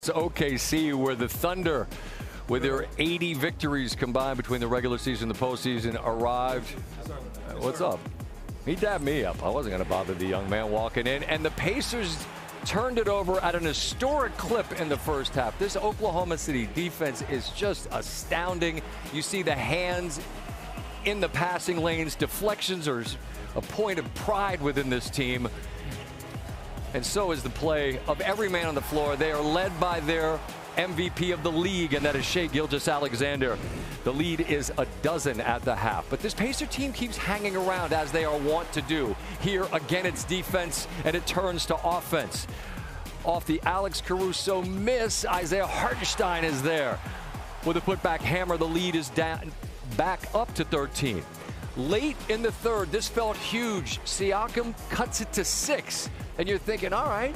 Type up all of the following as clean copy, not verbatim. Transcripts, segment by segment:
That's OKC, where the Thunder, with their 80 victories combined between the regular season and the postseason, arrived. What's up? He dabbed me up. I wasn't going to bother the young man walking in. And the Pacers turned it over at an historic clip in the first half. This Oklahoma City defense is just astounding. You see the hands in the passing lanes. Deflections are a point of pride within this team. And so is the play of every man on the floor. They are led by their MVP of the league, and that is Shai Gilgeous-Alexander. The lead is 12 at the half. But this Pacer team keeps hanging around, as they are wont to do. Here, again, it's defense, and it turns to offense. Off the Alex Caruso miss, Isaiah Hartenstein is there. With a putback hammer, the lead is down, back up to 13. Late in the third, this felt huge. Siakam cuts it to 6. And you're thinking, all right,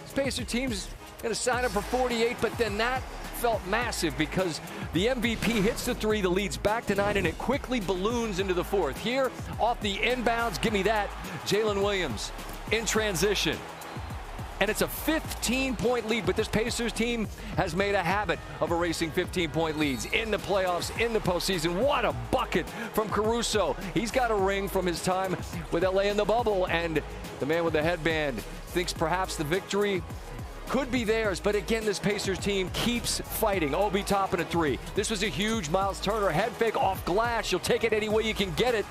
this Pacer team's going to sign up for 48, but then that felt massive because the MVP hits the 3, the lead's back to 9, and it quickly balloons into the fourth. Here, off the inbounds, give me that, Jalen Williams in transition. And it's a 15-point lead, but this Pacers team has made a habit of erasing 15-point leads in the playoffs, in the postseason. What a bucket from Caruso. He's got a ring from his time with LA in the bubble, and the man with the headband thinks perhaps the victory could be theirs, but again, this Pacers team keeps fighting. Obi Toppin a 3. This was a huge Miles Turner head fake off glass. You'll take it any way you can get it.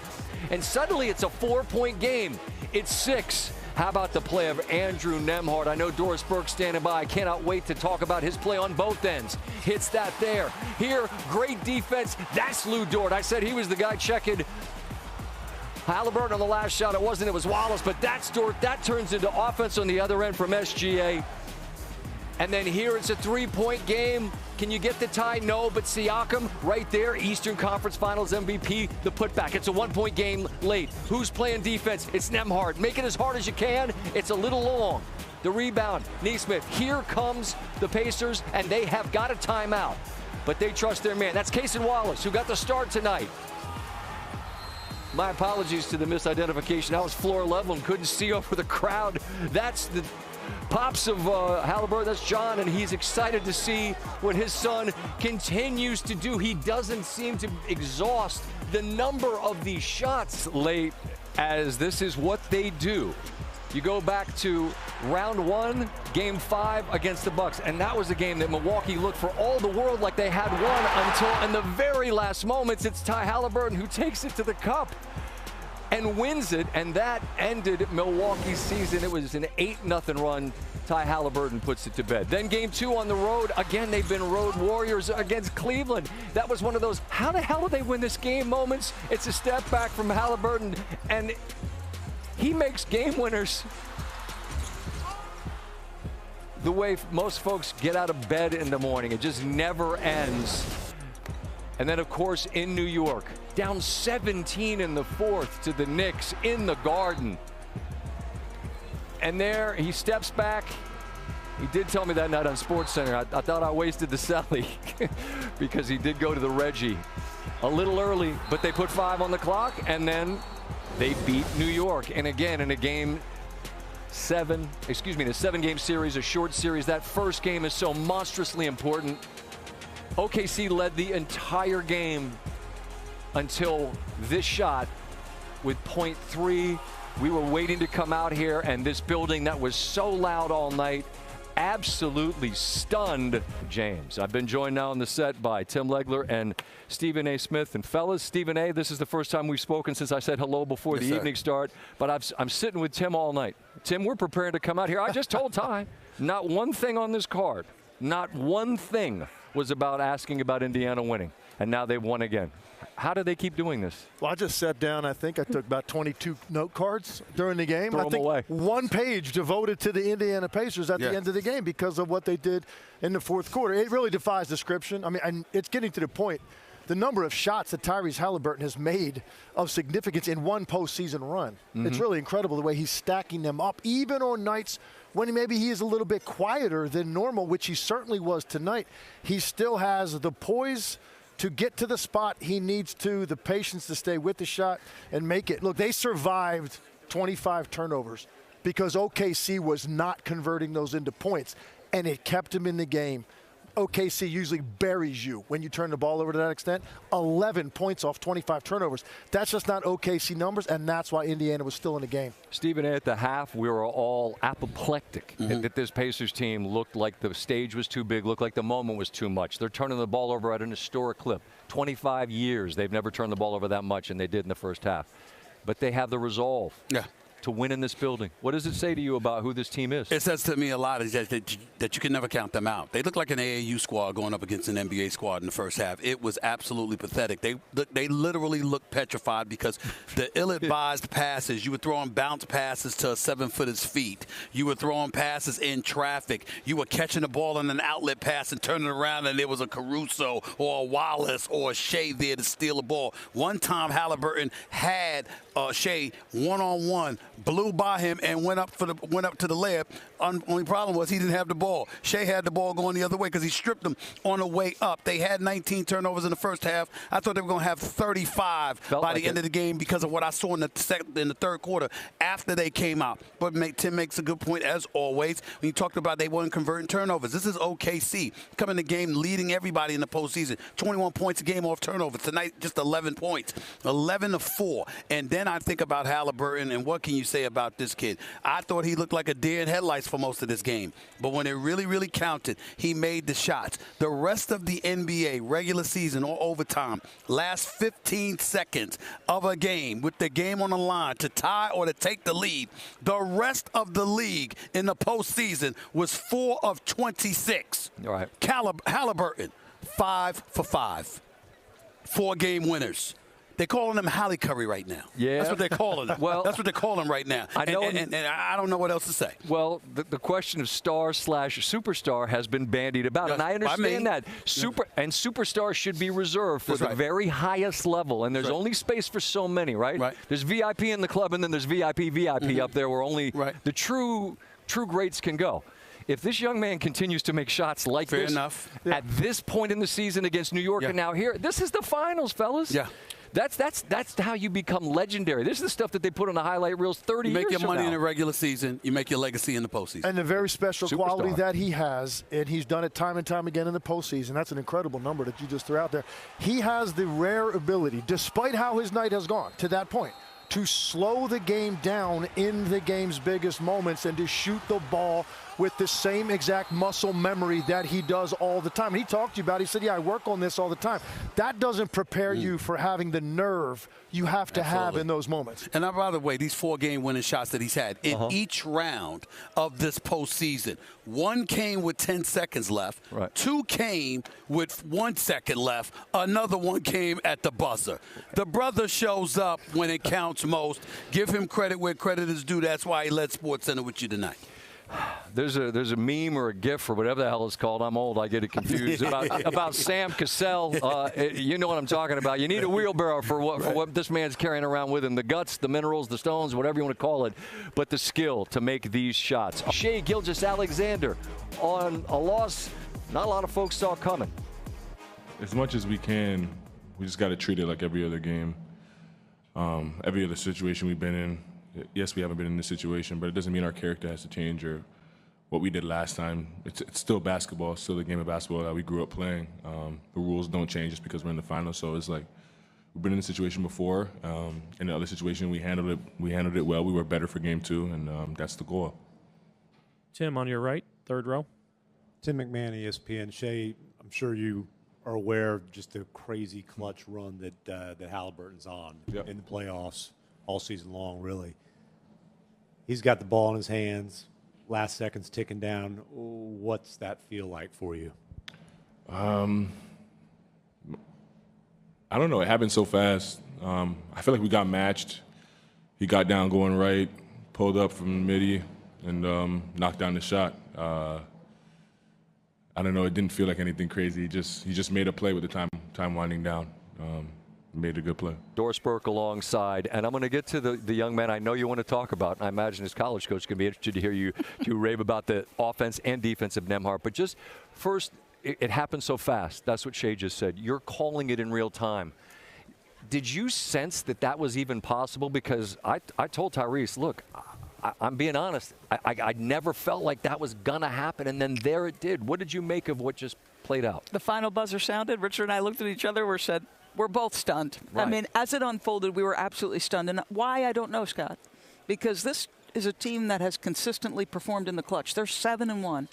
And suddenly it's a 4-point game. It's 6. How about the play of Andrew Nembhard? I know Doris Burke's standing by. I cannot wait to talk about his play on both ends. Hits that there. Here, great defense. That's Lou Dort. I said he was the guy checking Haliburton on the last shot. It wasn't, it was Wallace, but that's Dort. That turns into offense on the other end from SGA. And then here it's a 3-point game. Can you get the tie? No, but Siakam right there, Eastern Conference Finals MVP, the putback. It's a 1-point game late. Who's playing defense? It's Nembhard. Make it as hard as you can. It's a little long. The rebound, Nesmith. Here comes the Pacers, and they have got a timeout. But they trust their man. That's Cason Wallace, who got the start tonight. My apologies to the misidentification. I was floor level and couldn't see over the crowd. That's the pops of Haliburton. That's John, and he's excited to see what his son continues to do. He doesn't seem to exhaust the number of these shots late, as this is what they do. You go back to round 1, game 5 against the Bucks, and that was a game that Milwaukee looked for all the world like they had won until in the very last moments, it's Ty Haliburton who takes it to the cup and wins it, and that ended Milwaukee's season. It was an 8-0 run. Ty Haliburton puts it to bed. Then game 2 on the road. Again, they've been road warriors against Cleveland. That was one of those, how the hell did they win this game moments? It's a step back from Haliburton, and he makes game winners the way most folks get out of bed in the morning. It just never ends. And then, of course, in New York, down 17 in the fourth to the Knicks in the Garden. And there, he steps back. He did tell me that night on SportsCenter, I thought I wasted the celly because he did go to the Reggie a little early, but they put 5 on the clock, and then they beat New York. And again, in a game 7, in a 7-game series, a short series, that first game is so monstrously important. OKC led the entire game until this shot with .3. We were waiting to come out here, and this building that was so loud all night absolutely stunned James. I've been joined now on the set by Tim Legler and Stephen A. Smith. And fellas, Stephen A., this is the first time we've spoken since I said hello before the evening start. But I'm sitting with Tim all night. Tim, we're preparing to come out here. I just told Ty, not one thing on this card, not one thing was about asking about Indiana winning, and now they've won again. How do they keep doing this? Well, I just sat down. I think I took about 22 note cards during the game. Throw them away. One page devoted to the Indiana Pacers at the end of the game because of what they did in the fourth quarter. It really defies description. I mean, and it's getting to the point. The number of shots that Tyrese Haliburton has made of significance in one postseason run. It's really incredible the way he's stacking them up, even on nights when maybe he is a little bit quieter than normal, which he certainly was tonight. He still has the poise to get to the spot he needs to, the patience to stay with the shot and make it. Look, they survived 25 turnovers because OKC was not converting those into points. and it kept him in the game. OKC usually buries you when you turn the ball over to that extent. 11 points off 25 turnovers. That's just not OKC numbers, and that's why Indiana was still in the game. Stephen, at the half, we were all apoplectic that this Pacers team looked like the stage was too big, looked like the moment was too much. They're turning the ball over at an historic clip. 25 years, they've never turned the ball over that much, and they did in the first half. But they have the resolve. Yeah. To win in this building. What does it say to you about who this team is? It says to me a lot is that you can never count them out. They look like an AAU squad going up against an NBA squad in the first half. It was absolutely pathetic. They literally looked petrified because the ill-advised passes, you were throwing bounce passes to a 7-footer's feet. You were throwing passes in traffic. You were catching the ball in an outlet pass and turning around, and there was a Caruso or a Wallace or a Shea there to steal the ball. One time Haliburton had Shea one-on-one, blew by him and went up to the layup. Only problem was he didn't have the ball. Shea had the ball going the other way because he stripped him on the way up. They had 19 turnovers in the first half. I thought they were going to have 35 by the end of the game because of what I saw in the third quarter after they came out. But Tim makes a good point, as always, when you talked about they weren't converting turnovers. This is OKC coming the game leading everybody in the postseason. 21 points a game off turnovers. Tonight, just 11 points. 11-4. And then I think about Haliburton, and what can you say about this kid? I thought he looked like a deer in headlights for most of this game. But when it really, really counted, he made the shots. The rest of the NBA, regular season or overtime, last 15 seconds of a game with the game on the line to tie or to take the lead, the rest of the league in the postseason was 4 of 26. All right. Haliburton, 5 for 5. 4-game winners. They're calling him Halle Curry right now. Yeah. That's what they're calling him. Well, that's what they're calling him right now. I know, and I don't know what else to say. Well, the question of star/superstar has been bandied about, and I understand that. Superstars should be reserved for the very highest level, and there's only space for so many, right? There's VIP in the club, and then there's VIP up there where only the true greats can go. If this young man continues to make shots like this at this point in the season against New York and now here, this is the finals, fellas. Yeah. That's how you become legendary. This is the stuff that they put on the highlight reels 30 years from now. You make your money in the regular season. You make your legacy in the postseason. And the very special quality that he has, and he's done it time and time again in the postseason. That's an incredible number that you just threw out there. He has the rare ability, despite how his night has gone to that point, to slow the game down in the game's biggest moments and to shoot the ball with the same exact muscle memory that he does all the time. And he talked to you about it. He said, yeah, I work on this all the time. That doesn't prepare you for having the nerve you have to have in those moments. And by the way, these 4-game winning shots that he's had in each round of this postseason, 1 came with 10 seconds left, 2 came with 1 second left, another 1 came at the buzzer. The brother shows up when it counts most. Give him credit where credit is due. That's why he led SportsCenter with you tonight. There's a meme or a GIF or whatever the hell it's called. I'm old. I get it confused about Sam Cassell. You know what I'm talking about. You need a wheelbarrow for what this man's carrying around with him. The guts, the minerals, the stones, whatever you want to call it, but the skill to make these shots. Shea Gilgeous-Alexander on a loss not a lot of folks saw coming. As much as we can, we just got to treat it like every other game. Every other situation we've been in. Yes, we haven't been in this situation, but it doesn't mean our character has to change or what we did last time. It's still basketball, it's still the game of basketball that we grew up playing. The rules don't change just because we're in the finals. So it's like we've been in this situation before. In the other situation, we handled it well. We were better for game 2, and that's the goal. Tim, on your right, third row. Tim McMahon, ESPN. Shea, I'm sure you are aware of just the crazy clutch run that Haliburton's on in the playoffs all season long, really. He's got the ball in his hands. Last seconds ticking down. What's that feel like for you? I don't know. It happened so fast. I feel like we got matched. He got down going right, pulled up from midi, and knocked down the shot. I don't know. It didn't feel like anything crazy. He just made a play with the time winding down. Made a good play. Doris Burke alongside, and I'm going to get to the young man I know you want to talk about, and I imagine his college coach is going to be interested to hear you rave about the offense and defense of Nembhard. But just first, it happened so fast. That's what Shea just said. You're calling it in real time. Did you sense that was even possible? Because I told Tyrese, look, I'm being honest. I never felt like that was going to happen, and then there it did. What did you make of what just played out? The final buzzer sounded. Richard and I looked at each other. We said, we're both stunned. Right. I mean, as it unfolded, we were absolutely stunned. And why, I don't know, Scott. Because this is a team that has consistently performed in the clutch. They're 7-1,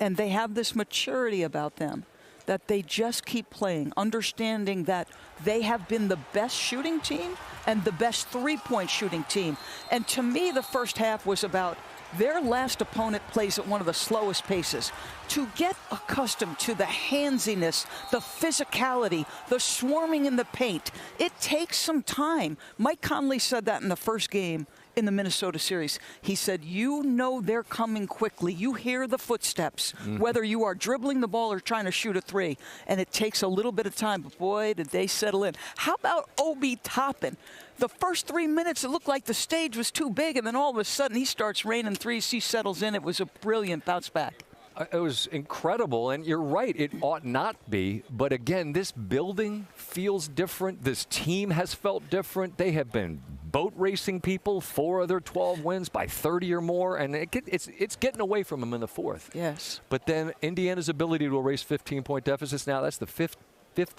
and they have this maturity about them that they just keep playing, understanding that they have been the best shooting team and the best three-point shooting team. And to me, the first half was about their last opponent plays at one of the slowest paces. To get accustomed to the handsiness, the physicality, the swarming in the paint, it takes some time. Mike Conley said that in the first game in the Minnesota series. He said, you know they're coming quickly. You hear the footsteps, whether you are dribbling the ball or trying to shoot a three. And it takes a little bit of time, but boy, did they settle in. How about Obi Toppin? The first 3 minutes, it looked like the stage was too big, and then all of a sudden he starts raining threes. He settles in. It was a brilliant bounce back. It was incredible, and you're right, it ought not be. But again, this building feels different. This team has felt different. They have been boat racing people, 4 of their 12 wins by 30 or more, and it's getting away from them in the fourth. Yes. But then Indiana's ability to erase 15-point deficits now, that's the fifth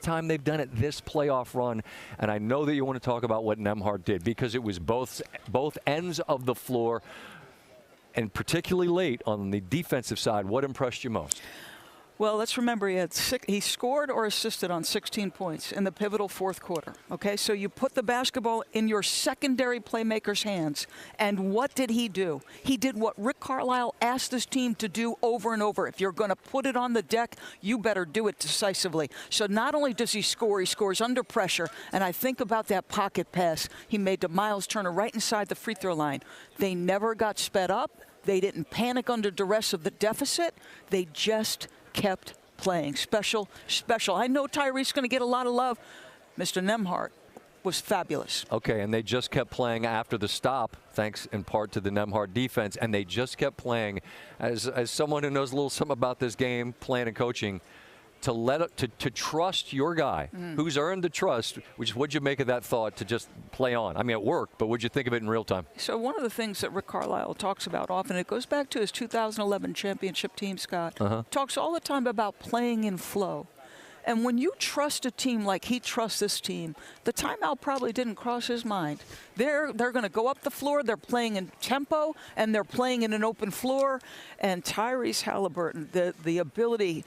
time they've done it this playoff run. And I know that you want to talk about what Nembhard did, because it was both ends of the floor. And particularly late on the defensive side, what impressed you most? Well, let's remember he scored or assisted on 16 points in the pivotal fourth quarter. Okay, so you put the basketball in your secondary playmaker's hands. And what did he do? He did what Rick Carlisle asked his team to do over and over. If you're going to put it on the deck, you better do it decisively. So not only does he scores under pressure. And I think about that pocket pass he made to Miles Turner right inside the free throw line. They never got sped up. They didn't panic under duress of the deficit. They just kept playing. Special. I know Tyree's going to get a lot of love. Mr. Nembhard was fabulous. Okay, and they just kept playing after the stop, thanks in part to the Nembhard defense, and they just kept playing. As someone who knows a little something about this game, playing and coaching, to trust your guy who's earned the trust, what'd you make of that thought to just play on? I mean, it worked, but what'd you think of it in real time? So one of the things that Rick Carlisle talks about often, it goes back to his 2011 championship team, Scott, talks all the time about playing in flow. And when you trust a team like he trusts this team, the timeout probably didn't cross his mind. They're going to go up the floor. They're playing in tempo, and they're playing in an open floor. And Tyrese Haliburton, the ability.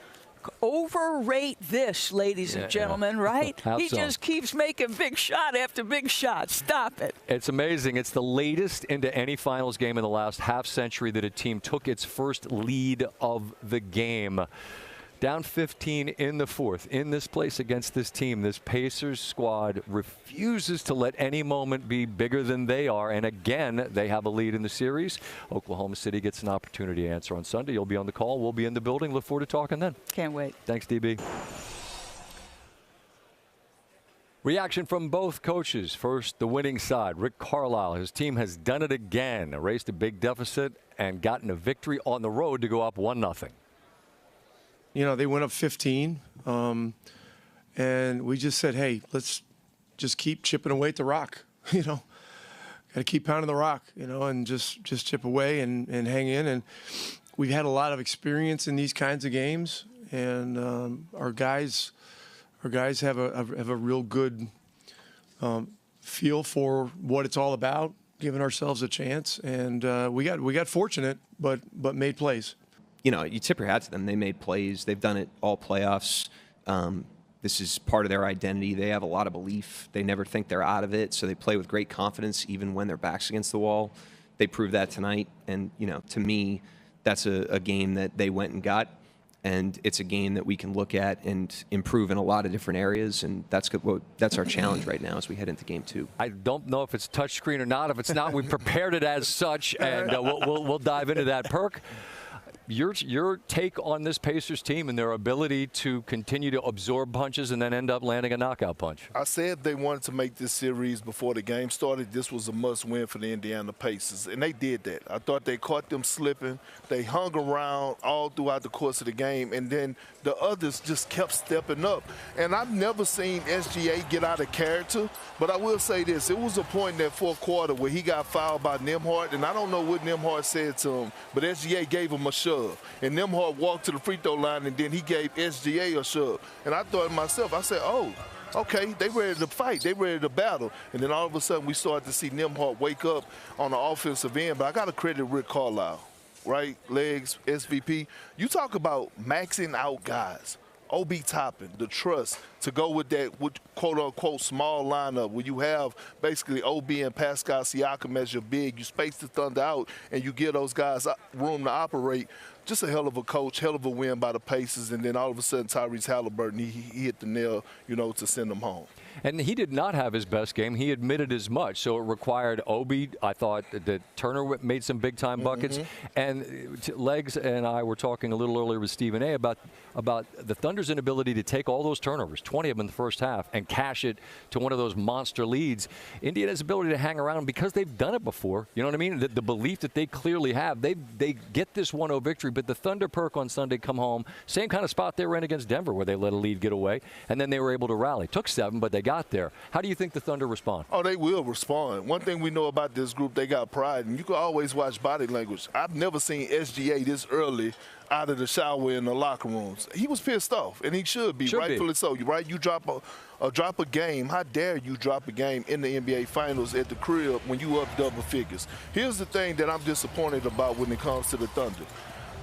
Overrate this, ladies and gentlemen, right? He just keeps making big shot after big shot. Stop it. It's amazing. It's the latest into any finals game in the last half century that a team took its first lead of the game. Down 15 in the fourth. In this place against this team, this Pacers squad refuses to let any moment be bigger than they are. And again, they have a lead in the series. Oklahoma City gets an opportunity to answer on Sunday. You'll be on the call. We'll be in the building. Look forward to talking then. Can't wait. Thanks, DB. Reaction from both coaches. First, the winning side. Rick Carlisle. His team has done it again. Erased a big deficit and gotten a victory on the road to go up 1-0. You know, they went up 15, and we just said, hey, let's just keep chipping away at the rock, you know. Got to keep pounding the rock, you know, and just chip away and hang in. And we've had a lot of experience in these kinds of games, and our guys have a real good feel for what it's all about, giving ourselves a chance. And we got fortunate, but made plays. You know, you tip your hat to them. They made plays. They've done it all playoffs. This is part of their identity. They have a lot of belief. They never think they're out of it, so they play with great confidence even when their back's against the wall. They proved that tonight. And, you know, to me, that's a game that they went and got. And it's a game that we can look at and improve in a lot of different areas. And that's our challenge right now as we head into game 2. I don't know if it's touchscreen or not. If it's not, we prepared it as such, and we'll dive into that. Perk, your take on this Pacers team and their ability to continue to absorb punches and then end up landing a knockout punch. I said they wanted to make this series before the game started. This was a must-win for the Indiana Pacers, and they did that. I thought they caught them slipping. They hung around all throughout the course of the game, and then the others just kept stepping up. And I've never seen SGA get out of character, but I will say this. It was a point in that fourth quarter where he got fouled by Nembhard, and I don't know what Nembhard said to him, but SGA gave him a shove. And Nembhard walked to the free throw line, and then he gave SGA a shove. And I thought to myself, I said, oh, okay, they ready to fight. They ready to battle. And then all of a sudden we started to see Nembhard wake up on the offensive end. But I got to credit Rick Carlisle, right? Legs, SVP. You talk about maxing out guys. OB Toppin, the trust to go with that quote-unquote small lineup where you have basically OB and Pascal Siakam as your big. You space the Thunder out, and you give those guys room to operate. Just a hell of a coach, hell of a win by the Pacers, and then all of a sudden Tyrese Haliburton, he hit the nail, to send them home. And he did not have his best game. He admitted as much. So it required Obi. I thought that Turner made some big-time buckets. And Legs and I were talking a little earlier with Stephen A. about the Thunder's inability to take all those turnovers, 20 of them in the first half, and cash it to one of those monster leads. Indiana's ability to hang around because they've done it before. You know what I mean? The belief that they clearly have. They get this 1-0 victory, but the Thunder perk on Sunday come home. Same kind of spot they were in against Denver where they let a lead get away, and then they were able to rally. Took 7, but they got there. How do you think the Thunder respond? Oh, they will respond. One thing we know about this group, they got pride, and you can always watch body language. I've never seen SGA this early out of the shower in the locker rooms. He was pissed off, and he should be, rightfully so. Right? You drop a game. How dare you drop a game in the NBA Finals at the crib when you up double figures? Here's the thing that I'm disappointed about when it comes to the Thunder.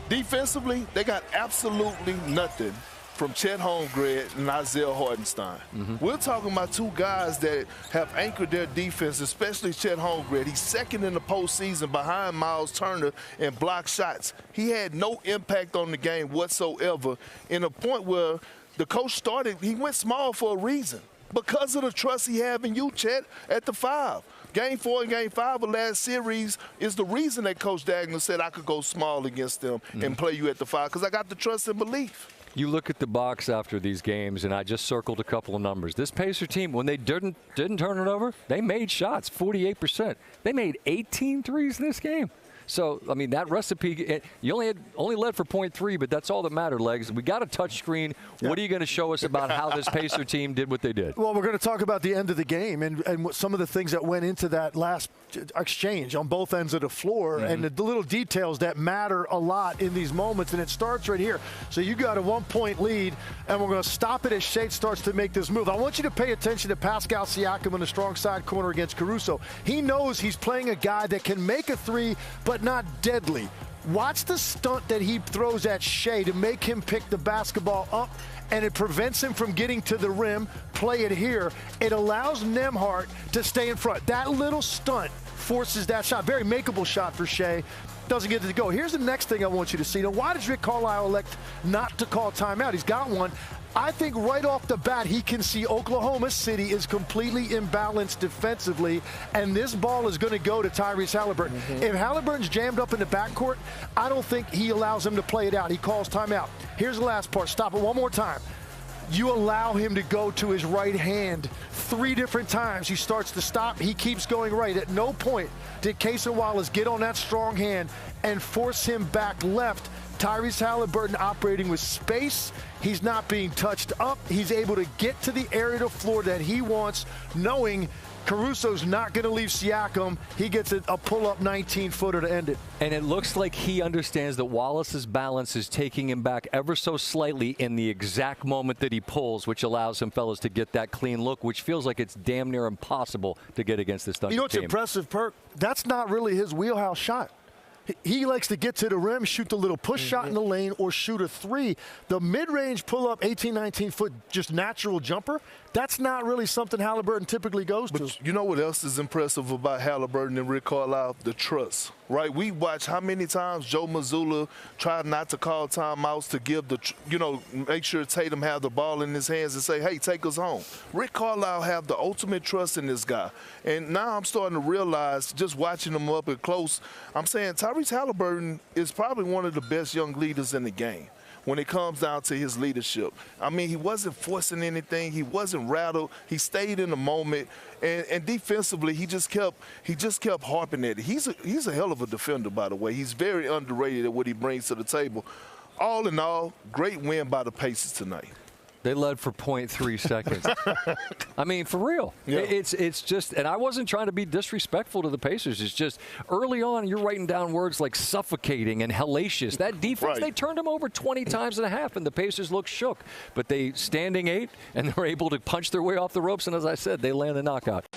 Defensively, they got absolutely nothing from Chet Holmgren and Isaiah Hartenstein. We're talking about two guys that have anchored their defense, especially Chet Holmgren. He's second in the postseason behind Miles Turner in block shots. He had no impact on the game whatsoever, in a point where the coach he went small for a reason, because of the trust he have in you, Chet, at the 5. Game 4 and Game 5 of last series is the reason that Coach Dagner said I could go small against them and play you at the 5, because I got the trust and belief. You look at the box after these games, and I just circled a couple of numbers. This Pacer team, when they didn't turn it over, they made shots, 48%. They made 18 threes this game. So, I mean, that recipe, you only led for 0.3, but that's all that mattered, Legs. We got a touch screen. Yeah. What are you going to show us about how this Pacer team did what they did? Well, we're going to talk about the end of the game and what some of the things that went into that last exchange on both ends of the floor and the little details that matter a lot in these moments. And it starts right here. So you got a 1-point lead, and we're going to stop it as Shea starts to make this move. I want you to pay attention to Pascal Siakam in the strong side corner against Caruso. He knows he's playing a guy that can make a three, but not deadly. Watch the stunt that he throws at Shea to make him pick the basketball up, and it prevents him from getting to the rim. Play it here. It allows Nembhard to stay in front. That little stunt forces that shot. Very makeable shot for Shea. Doesn't get it to go. Here's the next thing I want you to see. Now, why does Rick Carlisle elect not to call timeout? He's got one. I think right off the bat, he can see Oklahoma City is completely imbalanced defensively, and this ball is going to go to Tyrese Haliburton. If Haliburton's jammed up in the backcourt, I don't think he allows him to play it out. He calls timeout. Here's the last part. Stop it one more time. You allow him to go to his right hand 3 different times. He starts to stop. He keeps going right. At no point did Cason Wallace get on that strong hand and force him back left. Tyrese Haliburton operating with space. He's not being touched up. He's able to get to the area of the floor that he wants, knowing Caruso's not going to leave Siakam. He gets a pull-up 19-footer to end it. And it looks like he understands that Wallace's balance is taking him back ever so slightly in the exact moment that he pulls, which allows him fellas to get that clean look, which feels like it's damn near impossible to get against this Thunder team. You know what's impressive, Perk? That's not really his wheelhouse shot. He likes to get to the rim, shoot the little push shot in the lane, or shoot a 3. The mid-range pull-up 18, 19-foot just natural jumper, that's not really something Haliburton typically goes to. You know what else is impressive about Haliburton and Rick Carlisle? The trust, right? We watch how many times Joe Mazzulla tried not to call timeouts to give make sure Tatum have the ball in his hands and say, hey, take us home. Rick Carlisle have the ultimate trust in this guy. And now I'm starting to realize, just watching him up and close, I'm saying Tyrese Tyrese Haliburton is probably one of the best young leaders in the game when it comes down to his leadership. I mean, he wasn't forcing anything. He wasn't rattled. He stayed in the moment. And defensively, he just kept harping at it. He's a hell of a defender, by the way. He's very underrated at what he brings to the table. All in all, great win by the Pacers tonight. They led for 0.3 seconds. I mean, for real. Yeah. It's just, and I wasn't trying to be disrespectful to the Pacers. It's just early on, you're writing down words like suffocating and hellacious. That defense, They turned them over 20 times and a half, and the Pacers looked shook. But they standing 8, and they're able to punch their way off the ropes. And as I said, they land a knockout.